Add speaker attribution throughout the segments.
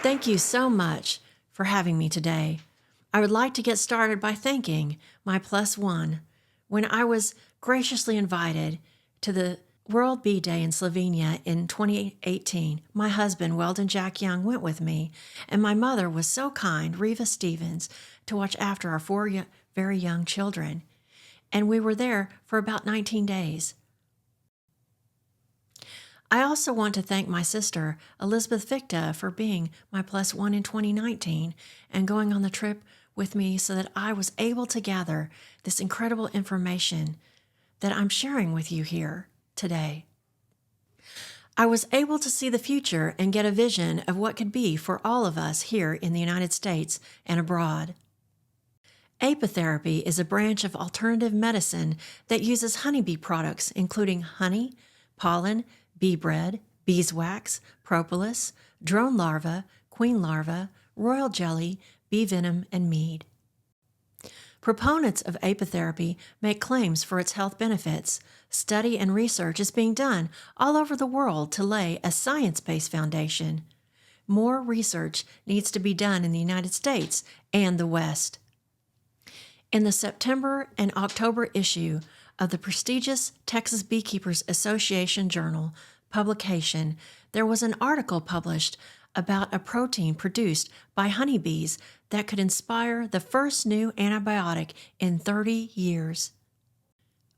Speaker 1: Thank you so much for having me today. I would like to get started by thanking my plus one. When I was graciously invited to the World Bee Day in Slovenia in 2018, my husband, Weldon Jack Young, went with me, and my mother was so kind, Reva Stevens, to watch after our four very young children. And we were there for about 19 days. I also want to thank my sister, Elizabeth Victa, for being my plus one in 2019 and going on the trip with me so that I was able to gather this incredible information that I'm sharing with you here today. I was able to see the future and get a vision of what could be for all of us here in the United States and abroad. Apitherapy is a branch of alternative medicine that uses honeybee products, including honey, pollen, bee bread, beeswax, propolis, drone larvae, queen larvae, royal jelly, bee venom, and mead. Proponents of apitherapy make claims for its health benefits. Study and research is being done all over the world to lay a science-based foundation. More research needs to be done in the United States and the West. In the September and October issue of the prestigious Texas Beekeepers Association Journal publication, there was an article published about a protein produced by honeybees that could inspire the first new antibiotic in 30 years.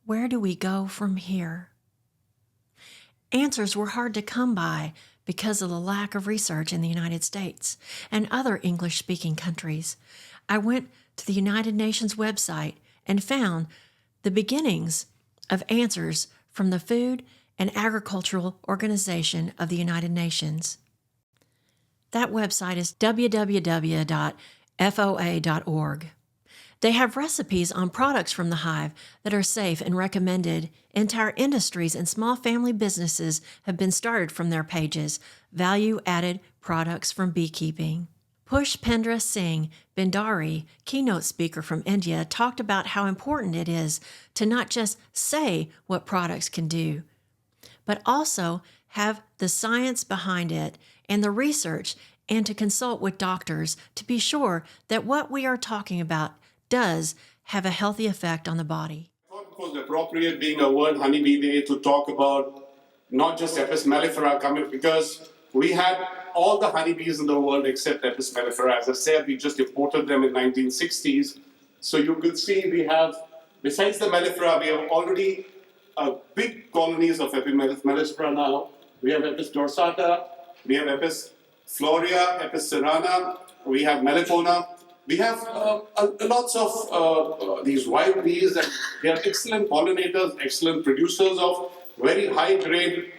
Speaker 1: Where do we go from here? Answers were hard to come by because of the lack of research in the United States and other English-speaking countries. I went to the United Nations website and found the beginnings of answers from the Food and Agricultural Organization of the United Nations. That website is www.foa.org. They have recipes on products from the hive that are safe and recommended. Entire industries and small family businesses have been started from their pages, value-added products from beekeeping. Pushpendra Singh Bhandari, keynote speaker from India, talked about how important it is to not just say what products can do, but also have the science behind it and the research, and to consult with doctors to be sure that what we are talking about does have a healthy effect on the body.
Speaker 2: I thought it was appropriate, being a World Honeybee Day, to talk about not just Apis mellifera coming, because we had all the honeybees in the world except Apis mellifera. As I said, we just imported them in 1960s. So you could see we have, besides the mellifera, we have already big colonies of Apis mellifera now. We have Apis dorsata, we have Apis florea, Apis cerana, we have melipona. We have lots of these wild bees, and they are excellent pollinators, excellent producers of very high-grade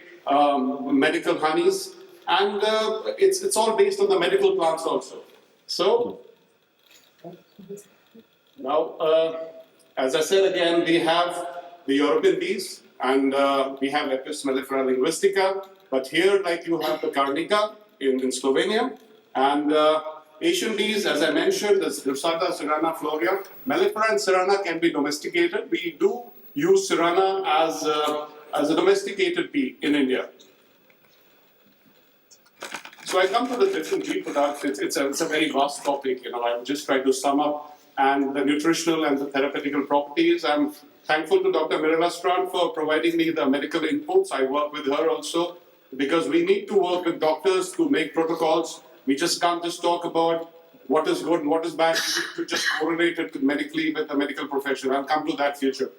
Speaker 2: medical honeys, and it's all based on the medical plants also. So now, as I said again, we have the European bees, and we have Apis mellifera linguistica. But here, like, you have the Carnica in Slovenia, and Asian bees, as I mentioned, the Dorsata, Cerana, Florea. Mellifera and Cerana can be domesticated. We do use Cerana as a domesticated bee in India. So I come to the different bee products. It's a very vast topic. I will just try to sum up, and the nutritional and the therapeutical properties. I'm thankful to Dr. Mirella Strand for providing me the medical inputs. I work with her also, because we need to work with doctors to make protocols. We just can't just talk about what is good and what is bad. We need to just correlate it medically with the medical profession. I'll come to that future.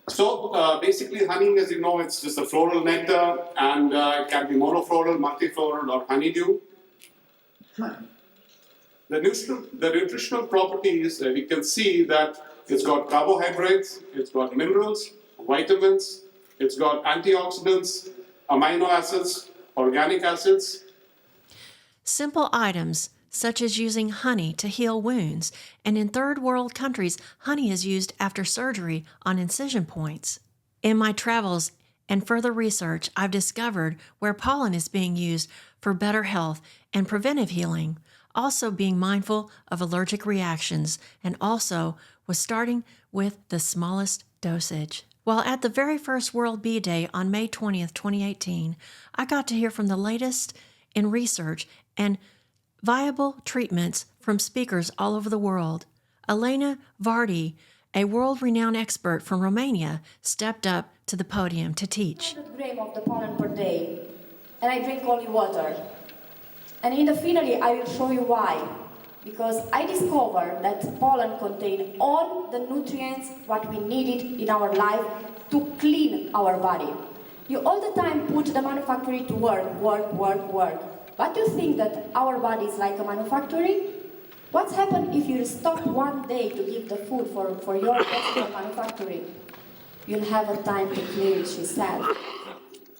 Speaker 2: So basically, honey, as you know, it's just a floral nectar, and it can be monofloral, multifloral, or honeydew. The nutritional properties, we can see that it's got carbohydrates, it's got minerals, vitamins, it's got antioxidants, amino acids, organic acids.
Speaker 1: Simple items such as using honey to heal wounds, and in third world countries, honey is used after surgery on incision points. In my travels and further research, I've discovered where pollen is being used for better health and preventive healing, also being mindful of allergic reactions, and also was starting with the smallest dosage. While at the very first World Bee Day on May 20th, 2018, I got to hear from the latest in research and viable treatments from speakers all over the world. Elena Vardi, a world-renowned expert from Romania, stepped up to the podium to teach.
Speaker 3: 100 grams of the pollen per day, and I drink only water. And in the finale, I will show you why. Because I discovered that pollen contains all the nutrients what we needed in our life to clean our body. You all the time put the manufactory to work. But you think that our body is like a manufactory? What's happened if you stop one day to give the food for your personal manufacturing? You'll have a time to clear it, she said.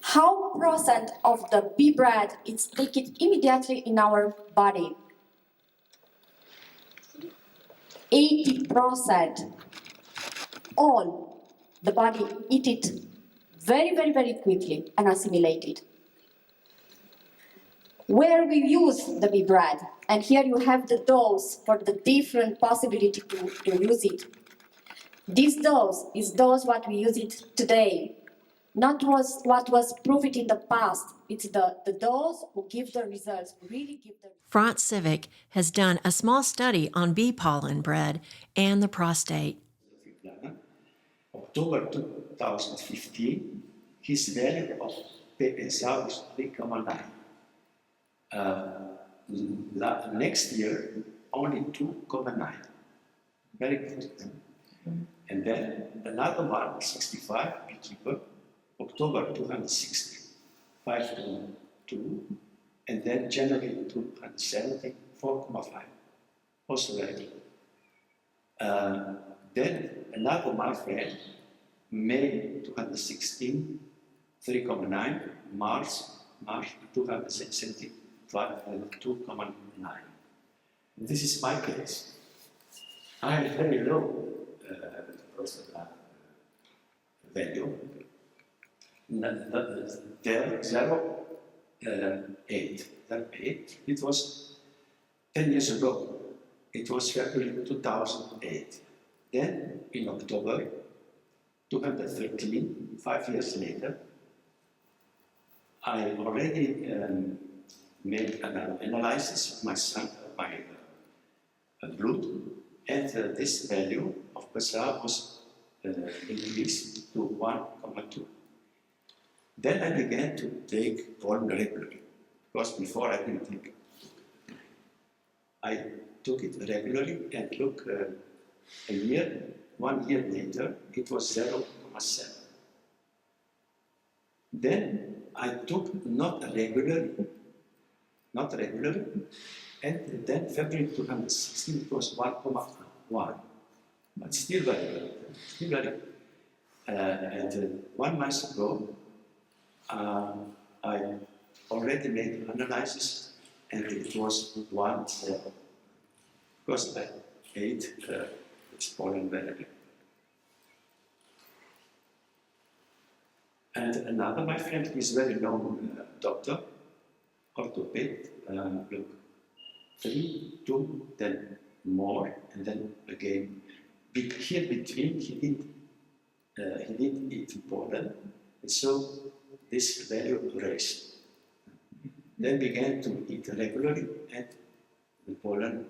Speaker 3: How percent of the bee bread is taken immediately in our body? 80%. All the body eat it very quickly and assimilate it. Where we use the bee bread, and here you have the dose for the different possibility to use it. This dose is dose what we use it today, not what was proved in the past. It's the dose who give the results, who really give the.
Speaker 1: France Civic has done a small study on bee pollen bread and the prostate.
Speaker 4: October 2015, his value of PSA was 3,9. Next year, only 2,9. Very good. And then another one, 65, beekeeper, October 2016, 5,2. And then January 2017, 4,5. Also very good. Then another my friend, May 2016, 3,9, March 2017, 2,9. This is my case. I have very low prostate value. There, 0.8. It was 10 years ago. It was February 2008. Then, in October 2013, 5 years later, I already made an analysis of my blood, and this value of PSA was increased to 1,2. Then I began to take pollen regularly, because before I didn't take it. I took it regularly, and look, 1 year later, it was 0.7. Then I took not regularly, and then February 2016 it was 1.1, but still very good, and 1 month ago, I already made an analysis, and it was 1.0, because I ate it's pollen very. And another, my friend, is very known doctor, orthoped, look, 3, 2, then more, and then again. Here between, he didn't eat pollen, and so this value raised. Then began to eat regularly, and the pollen,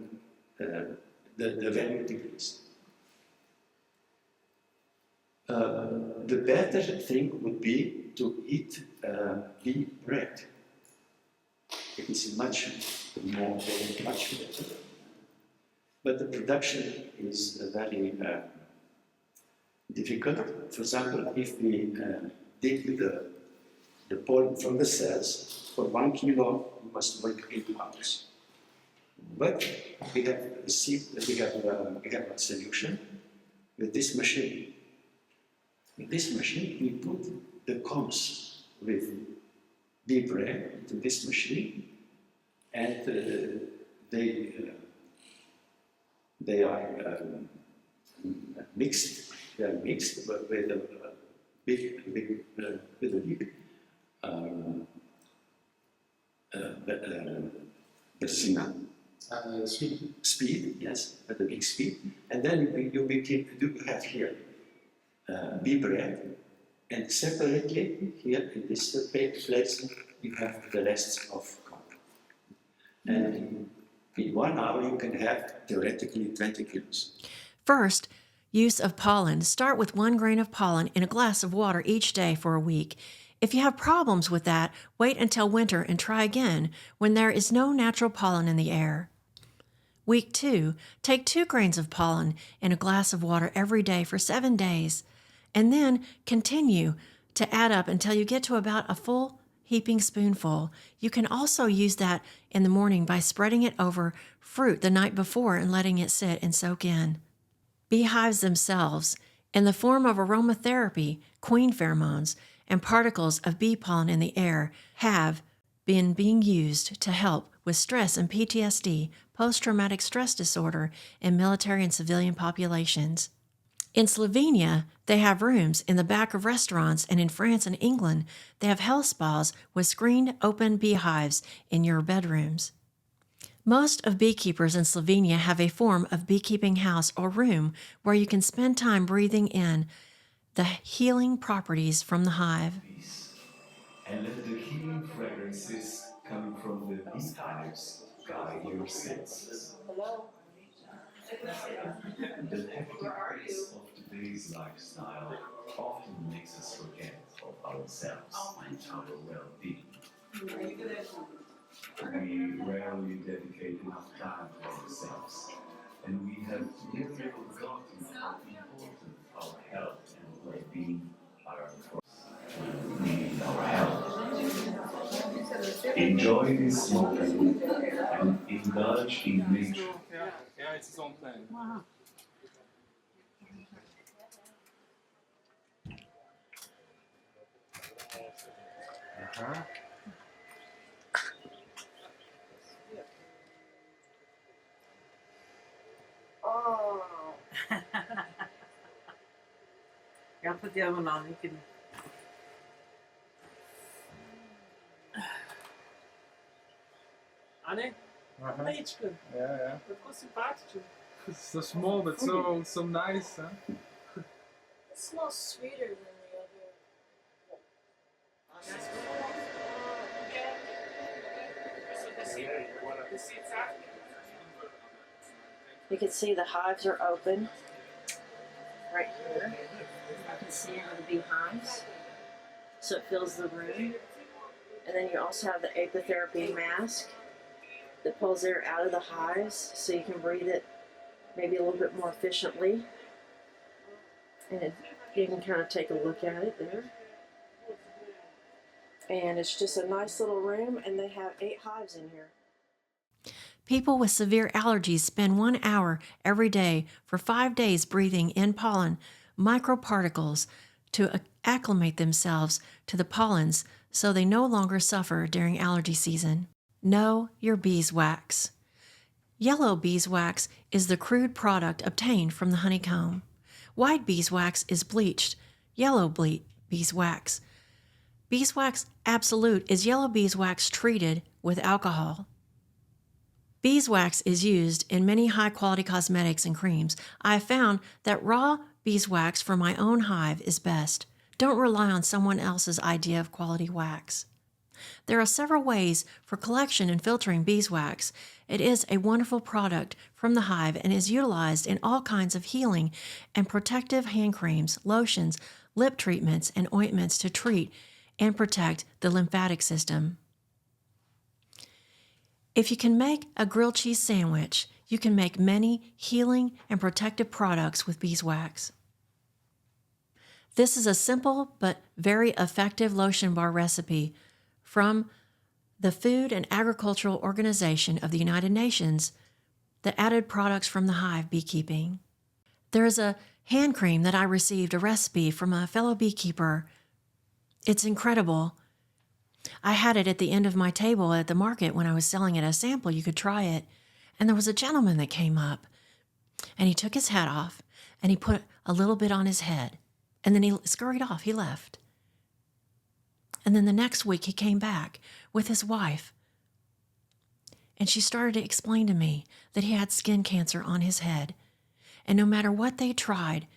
Speaker 4: the value decreased. The better thing would be to eat bee bread. It is much better. But the production is very difficult. For example, if we dig the pollen from the cells, for 1 kilo, you must work 8 hours. But we have a solution with this machine. In this machine, we put the combs with bee bread into this machine, and they are mixed. They are mixed, but with a big speed, yes, at a big speed, and then you have here bee bread, and separately here in this place you have the rest of comb. And in 1 hour, you can have theoretically 20 kilos.
Speaker 1: First, use of pollen. Start with 1 grain of pollen in a glass of water each day for a week. If you have problems with that, wait until winter and try again when there is no natural pollen in the air. Week 2, take 2 grains of pollen in a glass of water every day for 7 days, and then continue to add up until you get to about a full heaping spoonful. You can also use that in the morning by spreading it over fruit the night before and letting it sit and soak in. Beehives themselves, in the form of aromatherapy, queen pheromones, and particles of bee pollen in the air, have been being used to help with stress and PTSD, post-traumatic stress disorder, in military and civilian populations. In Slovenia, they have rooms in the back of restaurants, and in France and England, they have health spas with screened open beehives in your bedrooms. Most of beekeepers in Slovenia have a form of beekeeping house or room where you can spend time breathing in the healing properties from the hive.
Speaker 5: And let the healing fragrances coming from the beehives guide your senses. The hectic pace of today's lifestyle often makes us forget of ourselves and our well-being. We rarely dedicate enough time to ourselves, and we have nearly forgotten how important our health and well-being are for us. We need our health. Enjoy this moment and indulge in nature.
Speaker 6: Yeah, it's his own thing. Uh-huh.
Speaker 7: Oh. Jag får göra någon annan.
Speaker 6: Annie?
Speaker 8: Uh-huh.
Speaker 6: Leitchkin.
Speaker 8: Yeah, yeah.
Speaker 6: Dat was sympathisch.
Speaker 8: It's so small but so nice, huh?
Speaker 9: It smells sweeter than the other.
Speaker 1: You can see the hives are open right here. You can see into the beehives, so it fills the room. And then you also have the apitherapy mask that pulls air out of the hives so you can breathe it maybe a little bit more efficiently. And you can kind of take a look at it there. And it's just a nice little room, and they have 8 hives in here. People with severe allergies spend 1 hour every day for 5 days breathing in pollen microparticles to acclimate themselves to the pollens so they no longer suffer during allergy season. Know your beeswax. Yellow beeswax is the crude product obtained from the honeycomb. White beeswax is bleached, yellow beeswax. Beeswax Absolute is yellow beeswax treated with alcohol. Beeswax is used in many high-quality cosmetics and creams. I have found that raw beeswax from my own hive is best. Don't rely on someone else's idea of quality wax. There are several ways for collection and filtering beeswax. It is a wonderful product from the hive and is utilized in all kinds of healing and protective hand creams, lotions, lip treatments, and ointments to treat and protect the lymphatic system. If you can make a grilled cheese sandwich, you can make many healing and protective products with beeswax. This is a simple but very effective lotion bar recipe from the Food and Agricultural Organization of the United Nations that added products from the hive beekeeping. There is a hand cream that I received a recipe from a fellow beekeeper. It's incredible. I had it at the end of my table at the market when I was selling it as a sample. You could try it. And there was a gentleman that came up, and he took his hat off, and he put a little bit on his head, and then he scurried off. He left. And then the next week he came back with his wife, and she started to explain to me that he had skin cancer on his head, and no matter what they tried,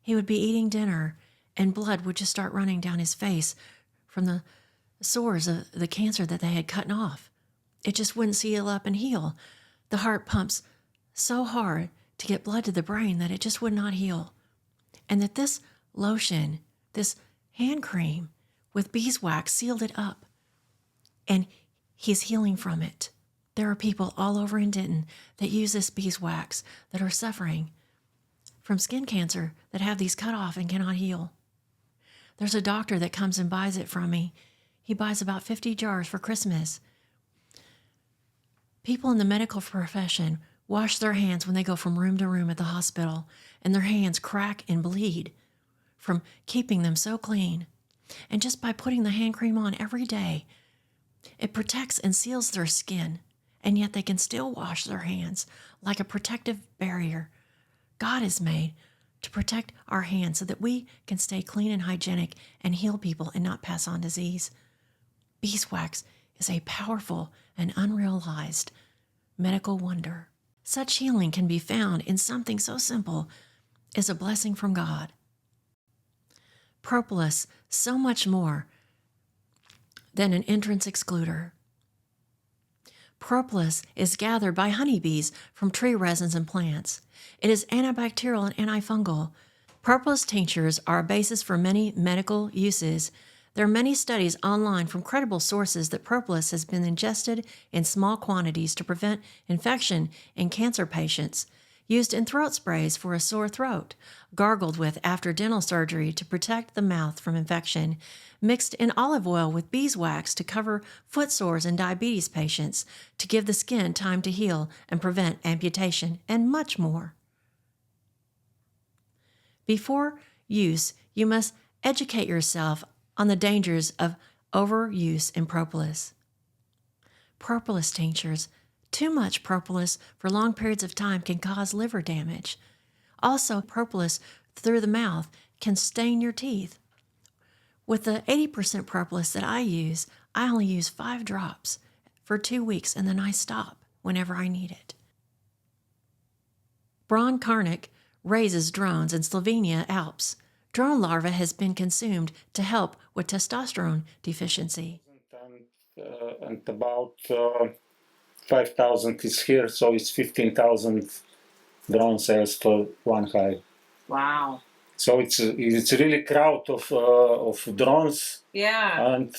Speaker 1: he would be eating dinner, and blood would just start running down his face from the sores of the cancer that they had cut off. it just wouldn't seal up and heal. The heart pumps so hard to get blood to the brain that it just would not heal. And that this lotion, this hand cream with beeswax sealed it up. And he's healing from it. There are people all over in Denton that use this beeswax that are suffering from skin cancer that have these cut off and cannot heal. There's a doctor that comes and buys it from me. He buys about 50 jars for Christmas. People in the medical profession wash their hands when they go from room to room at the hospital, and their hands crack and bleed from keeping them so clean. And just by putting the hand cream on every day, it protects and seals their skin, and yet they can still wash their hands like a protective barrier God has made to protect our hands so that we can stay clean and hygienic and heal people and not pass on disease. Beeswax is a powerful and unrealized medical wonder. Such healing can be found in something so simple as a blessing from God. Propolis, so much more than an entrance excluder. Propolis is gathered by honeybees from tree resins and plants. It is antibacterial and antifungal. Propolis tinctures are a basis for many medical uses. There are many studies online from credible sources that propolis has been ingested in small quantities to prevent infection in cancer patients, used in throat sprays for a sore throat, gargled with after dental surgery to protect the mouth from infection, mixed in olive oil with beeswax to cover foot sores in diabetes patients, to give the skin time to heal and prevent amputation, and much more. Before use, you must educate yourself on the dangers of overuse in propolis. Propolis tinctures. Too much propolis for long periods of time can cause liver damage. Also, propolis through the mouth can stain your teeth. With the 80% propolis that I use, I only use 5 drops for 2 weeks and then I stop whenever I need it. Bron Karnik raises drones in Slovenia Alps. Drone larva has been consumed to help with testosterone deficiency.
Speaker 10: And about 5,000 is here, so it's 15,000 drone cells for one hive.
Speaker 7: Wow.
Speaker 10: So it's really crowd of drones.
Speaker 7: Yeah.
Speaker 10: And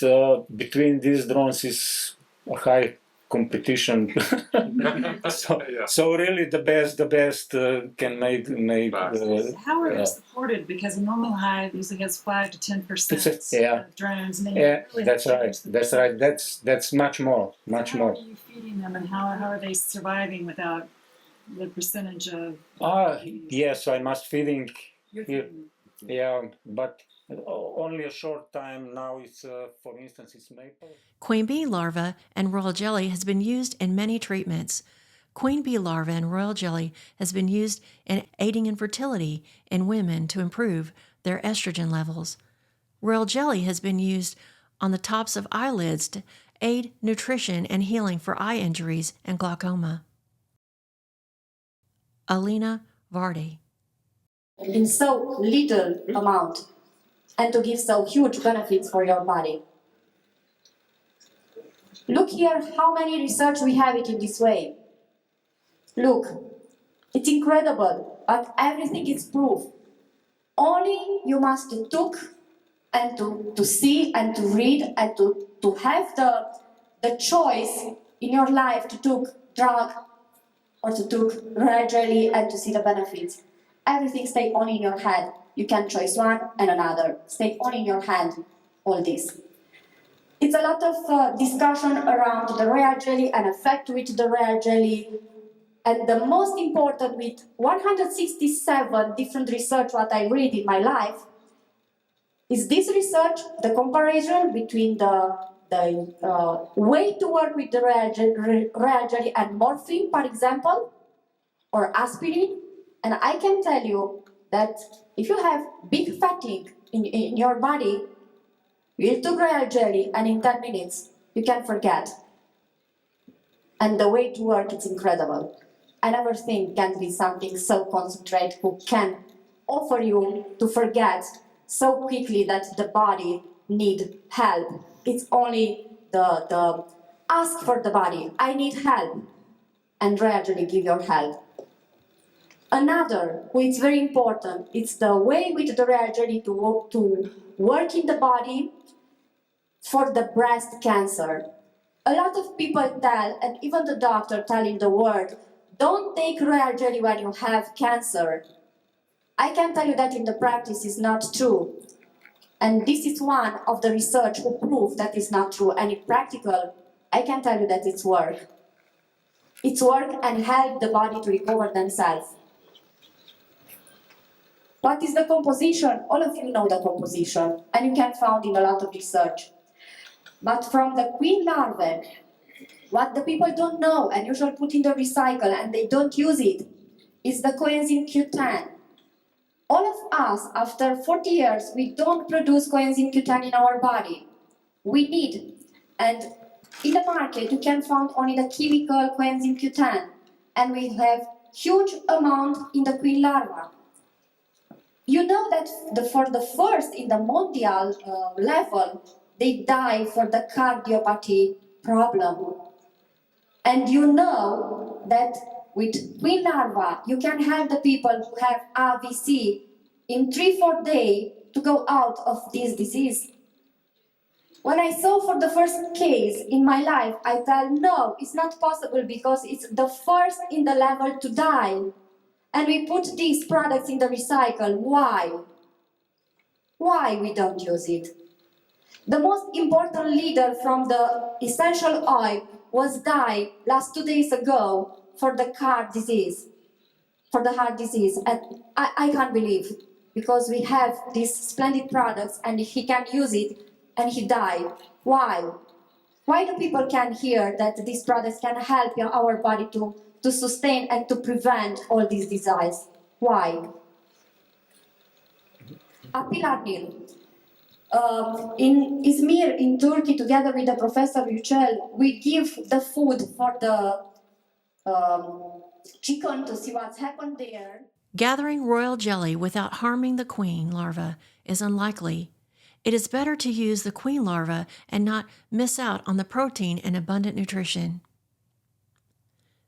Speaker 10: between these drones is a high competition. So really the best can make.
Speaker 11: How are they supported? Because a normal hive usually has 5 to 10%
Speaker 10: Yeah.
Speaker 11: of drones. And
Speaker 10: Yeah, that's right. That's much more.
Speaker 11: How are you feeding them, and how are they surviving without the percentage of?
Speaker 10: Yes, I must feeding.
Speaker 11: You're feeding them.
Speaker 10: Yeah, but only a short time now. It's for instance, it's maple.
Speaker 1: Queen bee larva and royal jelly has been used in many treatments. Queen bee larva and royal jelly has been used in aiding in fertility in women to improve their estrogen levels. Royal jelly has been used on the tops of eyelids to aid nutrition and healing for eye injuries and glaucoma. Alina Vardy.
Speaker 3: In so little amount and to give so huge benefits for your body. Look here how many research we have it in this way. Look, it's incredible, but everything is proof. Only you must look and to see and to read and to have the choice in your life to take drug or to take royal jelly and to see the benefits. Everything stay only in your head. You can choose one and another. Stay only in your hand, all this. It's a lot of discussion around the royal jelly and effect with the royal jelly. And the most important with 167 different research what I read in my life is this research, the comparison between the way to work with the royal jelly and morphine, for example, or aspirin. And I can tell you that if you have big fatigue in your body, you took royal jelly and in 10 minutes you can forget. And the way to work is incredible. I never think can be something so concentrated who can offer you to forget so quickly that the body need help. It's only the Ask for the body, I need help, and gradually give your help. Another, which is very important, it's the way with the real to work in the body for the breast cancer. A lot of people tell, and even the doctor tell in the world, don't take royal jelly when you have cancer. I can tell you that in the practice is not true. And this is one of the research who prove that is not true. And in practical, I can tell you that it's work. It's work and help the body to recover themselves. What is the composition? All of you know the composition, and you can find in a lot of research. But from the queen larvae, what the people don't know and usually put in the recycle and they don't use it is the coenzyme Q10. All of us, after 40 years, we don't produce coenzyme Q10 in our body. We need, and in the market you can find only the chemical coenzyme Q10, and we have huge amount in the queen larva. You know that for the first in the mondial level, they die for the cardiopathy problem. And you know that with queen larva, you can help the people who have AVC in 3-4 days to go out of this disease. When I saw for the first case in my life, I thought, no, it's not possible because it's the first in the level to die. And we put these products in the recycle. Why? Why we don't use it? The most important leader from the essential oil was died last 2 days ago for the heart disease. And I can't believe, because we have these splendid products and he can use it and he died. Why? Why do people can hear that these products can help our body to sustain and to prevent all these diseases? Why? Pilar Nil. In Izmir, in Turkey, together with the Professor Yücel, we give the food for the chicken to see what's happened there.
Speaker 1: Gathering royal jelly without harming the queen larva is unlikely. It is better to use the queen larva and not miss out on the protein and abundant nutrition.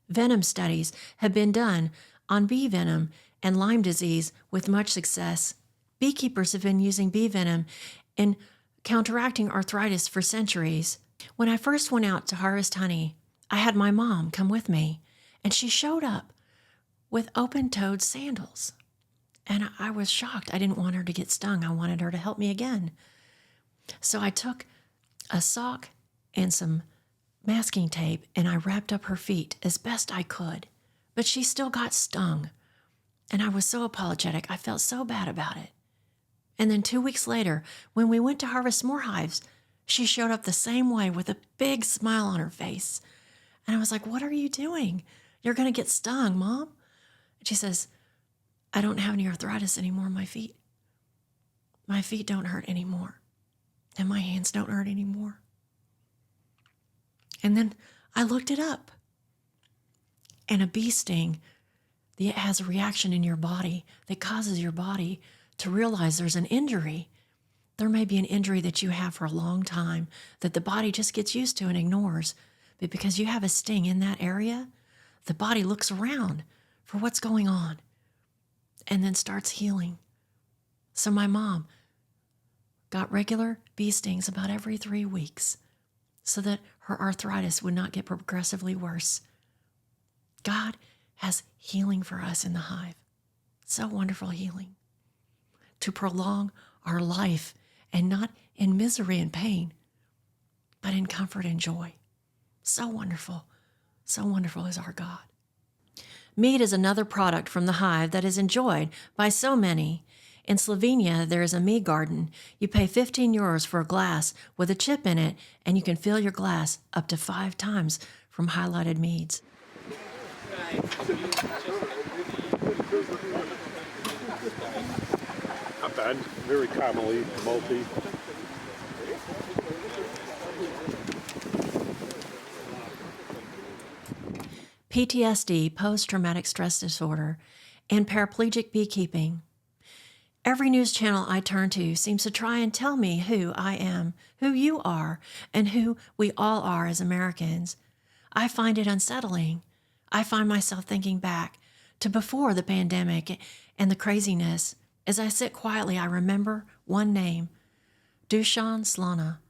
Speaker 1: Venom studies have been done on bee venom and Lyme disease with much success. Beekeepers have been using bee venom in counteracting arthritis for centuries. When I first went out to harvest honey, I had my mom come with me, and she showed up with open-toed sandals. And I was shocked. I didn't want her to get stung. I wanted her to help me again. So I took a sock and some masking tape, and I wrapped up her feet as best I could. But she still got stung. And I was so apologetic. I felt so bad about it. And then 2 weeks later, when we went to harvest more hives, she showed up the same way with a big smile on her face. And I was like, what are you doing? You're going to get stung, Mom. And she says, I don't have any arthritis anymore in my feet. My feet don't hurt anymore. And my hands don't hurt anymore. And then I looked it up. And a bee sting, it has a reaction in your body that causes your body to realize there's an injury. There may be an injury that you have for a long time that the body just gets used to and ignores. But because you have a sting in that area, the body looks around for what's going on and then starts healing. So my mom got regular bee stings about every 3 weeks so that her arthritis would not get progressively worse. God has healing for us in the hive. So wonderful healing. To prolong our life and not in misery and pain, but in comfort and joy. So wonderful is our God. Mead is another product from the hive that is enjoyed by so many. In Slovenia, there is a mead garden. You pay 15 euros for a glass with a chip in it, and you can fill your glass up to 5 times from highlighted meads.
Speaker 12: Not bad. Very caramely, malty.
Speaker 1: PTSD, post-traumatic stress disorder, and paraplegic beekeeping. Every news channel I turn to seems to try and tell me who I am, who you are, and who we all are as Americans. I find it unsettling. I find myself thinking back to before the pandemic and the craziness. As I sit quietly, I remember one name, Dushan Slana.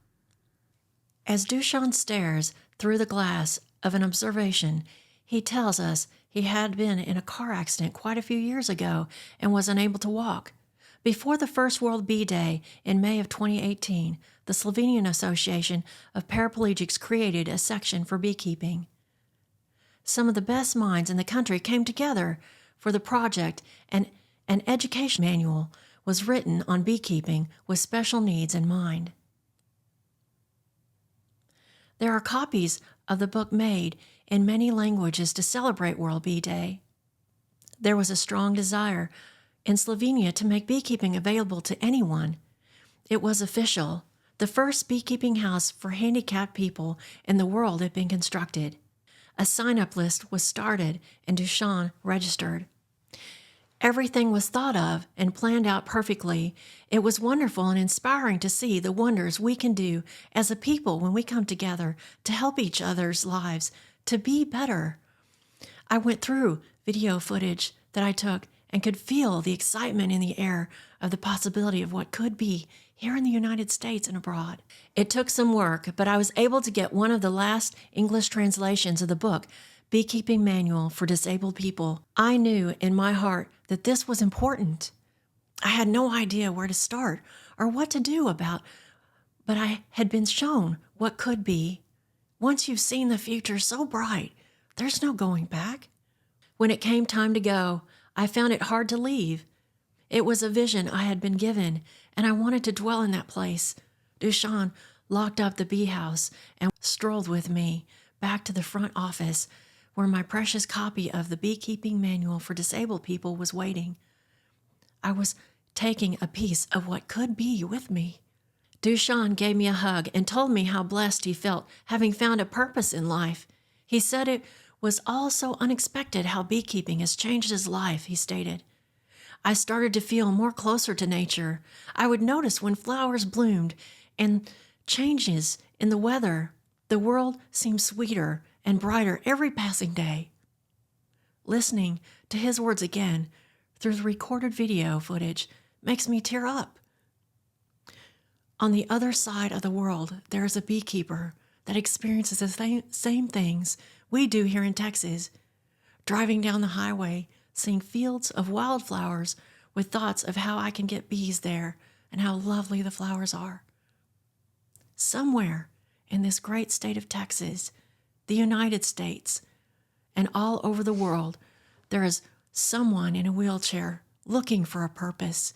Speaker 1: As Dushan stares through the glass of an observation, he tells us he had been in a car accident quite a few years ago and was unable to walk. Before the first World Bee Day in May of 2018, the Slovenian Association of Paraplegics created a section for beekeeping. Some of the best minds in the country came together for the project, and an education manual was written on beekeeping with special needs in mind. There are copies of the book made in many languages to celebrate World Bee Day. There was a strong desire in Slovenia to make beekeeping available to anyone. It was official. The first beekeeping house for handicapped people in the world had been constructed. A sign-up list was started and Dushan registered. Everything was thought of and planned out perfectly. It was wonderful and inspiring to see the wonders we can do as a people when we come together to help each other's lives to be better. I went through video footage that I took and could feel the excitement in the air of the possibility of what could be here in the United States and abroad. It took some work, but I was able to get one of the last English translations of the book, Beekeeping Manual for Disabled People. I knew in my heart that this was important. I had no idea where to start or what to do about, but I had been shown what could be. Once you've seen the future so bright, there's no going back. When it came time to go, I found it hard to leave. It was a vision I had been given, and I wanted to dwell in that place. Dushan locked up the bee house and strolled with me back to the front office where my precious copy of the Beekeeping Manual for Disabled People was waiting. I was taking a piece of what could be with me. Dushan gave me a hug and told me how blessed he felt having found a purpose in life. He said it was all so unexpected how beekeeping has changed his life, he stated. I started to feel more closer to nature. I would notice when flowers bloomed and changes in the weather. The world seemed sweeter and brighter every passing day. Listening to his words again through the recorded video footage makes me tear up. On the other side of the world, there is a beekeeper that experiences the same things we do here in Texas. Driving down the highway, seeing fields of wildflowers with thoughts of how I can get bees there and how lovely the flowers are. Somewhere in this great state of Texas, the United States, and all over the world, there is someone in a wheelchair looking for a purpose,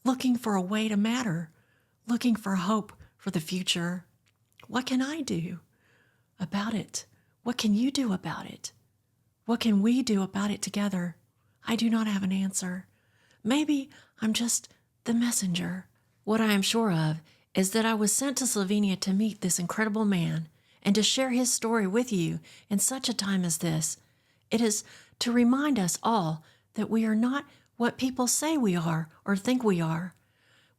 Speaker 1: looking for a way to matter, looking for hope for the future. What can I do about it? What can you do about it? What can we do about it together? I do not have an answer. Maybe I'm just the messenger. What I am sure of is that I was sent to Slovenia to meet this incredible man and to share his story with you in such a time as this. It is to remind us all that we are not what people say we are or think we are.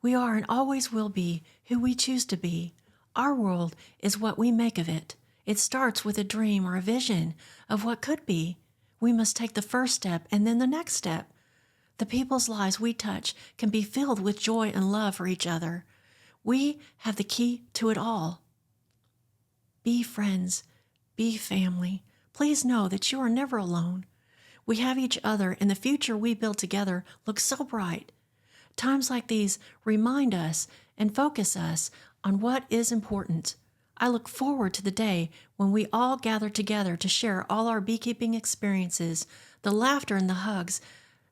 Speaker 1: We are and always will be who we choose to be. Our world is what we make of it. It starts with a dream or a vision of what could be. We must take the first step and then the next step. The people's lives we touch can be filled with joy and love for each other. We have the key to it all. Be friends, be family. Please know that you are never alone. We have each other, and the future we build together looks so bright. Times like these remind us and focus us on what is important. I look forward to the day when we all gather together to share all our beekeeping experiences, the laughter and the hugs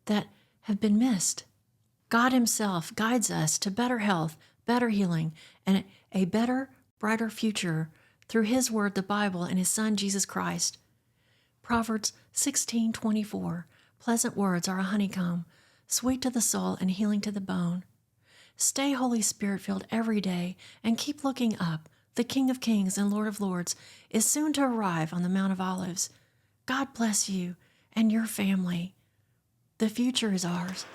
Speaker 1: that have been missed. God Himself guides us to better health, better healing, and a better, brighter future through His Word, the Bible, and His Son, Jesus Christ. Proverbs 16:24. Pleasant words are a honeycomb, sweet to the soul and healing to the bone. Stay Holy Spirit-filled every day and keep looking up. The King of Kings and Lord of Lords is soon to arrive on the Mount of Olives. God bless you and your family. The future is ours.